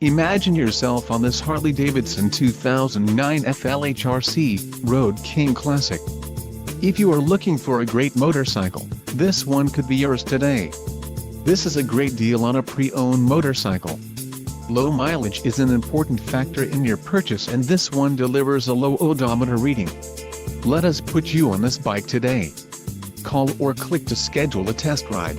Imagine yourself on this Harley-Davidson 2009 FLHRC, Road King Classic. If you are looking for a great motorcycle, this one could be yours today. This is a great deal on a pre-owned motorcycle. Low mileage is an important factor in your purchase, and this one delivers a low odometer reading. Let us put you on this bike today. Call or click to schedule a test ride.